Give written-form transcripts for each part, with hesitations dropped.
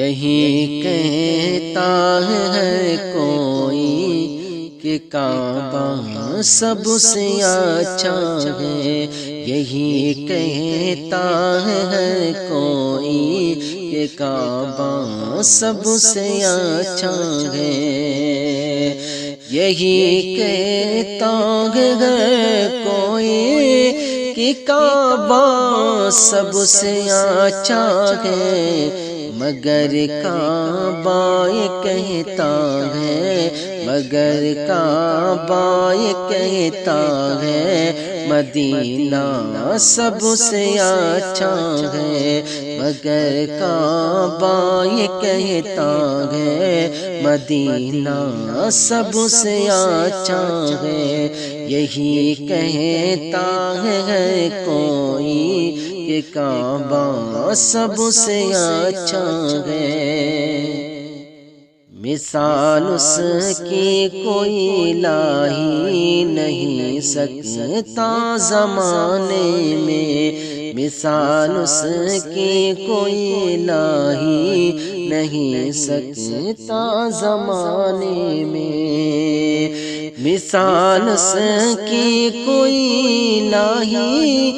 یہی کہتا ہے کوئی کہ کعبہ سب سے اچھا ہے، یہی کہتا ہے کوئی کہ کعبہ سب سے اچھا ہے، یہی کہتا ہے کوئی کہ کعبہ سب سے اچھا ہے، مگر کعبہ یہ کہتا ہے، مگر کعبہ یہ کہتا ہے مدینہ سب سے اچھا ہے، مگر کعبہ یہ کہتا ہے مدینہ سب سے اچھا ہے، یہی کہتا ہے کوئی کہ کعبہ سب سے اچھا ہے۔ مثال اس کی کوئی لا ہی نہیں سکتا زمانے میں، مثال اس کی کوئی لا ہی نہیں سکتا زمانے میں، مثال اس کی کوئی لا ہی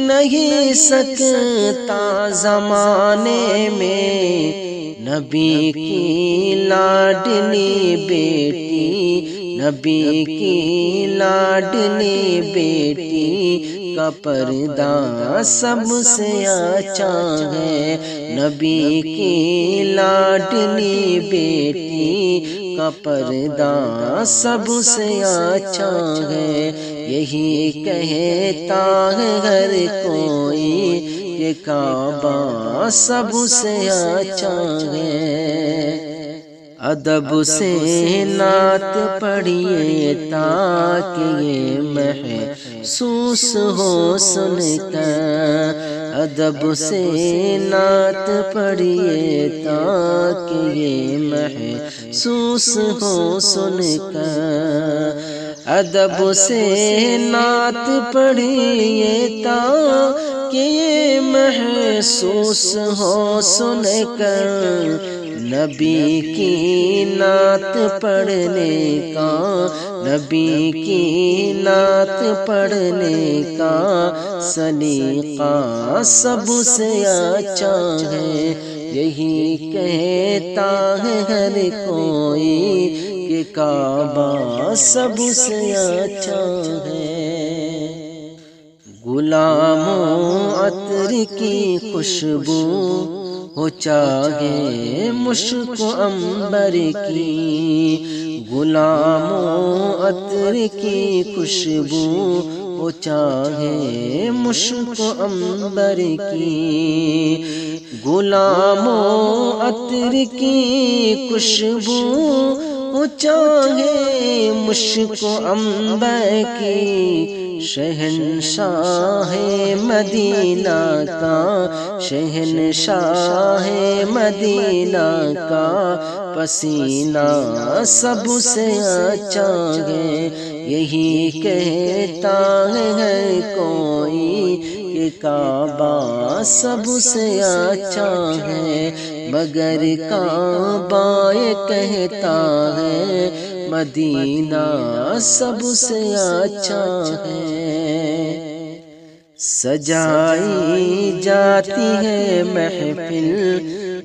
نہیں سکتا زمانے میں، نبی کی لاڈلی بیٹی، نبی کی لاڈلی بیٹی کا پردہ سب سے اچھا ہے، نبی کی لاڈلی بیٹی کا پردہ سب سے اچھا ہے، یہی کہتا ہے ہر کوئی کہ کعبہ سب سے اچھا ہے۔ ادب سے نعت پڑھیے تاکہ یہ محسوس ہو سن کر، ادب سے نعت پڑھیے تاکہ یہ محسوس ہو سن کر، ادب سے نعت پڑھیے تاکہ یہ محسوس ہو سن کر، نبی کی نعت پڑھنے کا، نبی کی نعت پڑھنے کا سلیقہ سب سے اچھا ہے، یہی کہتا ہے ہر کوئی کہ کعبہ سب سے اچھا ہے۔ غلاموں عطر کی خوشبو ہو چاہے مشک عنبر کی، غلاموں عطر کی خوشبو ہو چاہے مشک عنبر کی، غلاموں عطر کی خوشبو ہو چاہے مشک عنبر کی، شہنشاہ مدینہ کا، شہنشاہ مدینہ کا پسینہ سب سے اچھا ہے، یہی کہتا ہے کوئی کہ کعبہ سب سے اچھا ہے، مگر کعبہ یہ کہتا ہے مدینہ سب سے اچھا ہے۔ سجائی جاتی ہے محفل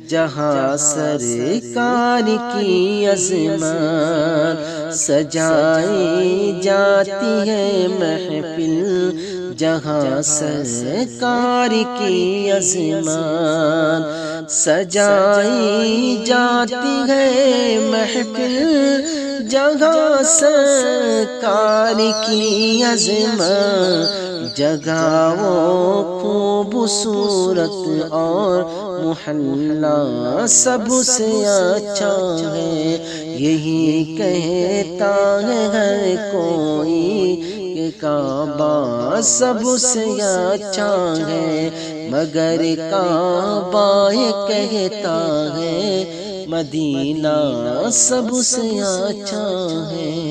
جہاں سرکار کی عظمت، سجائی جاتی ہے محفل جہاں سرکار کی عظمت، سجائی جاتی ہے محفل جگہ سرکار کی عظمت، جگہ وہ خوبصورت اور محلہ سب سے اچھا ہے، یہی کہتا ہے ہر کوئی کہ کعبہ سب سے اچھا ہے، مگر کعبہ یہ کہتا ہے مدینہ سب سے اچھا ہے۔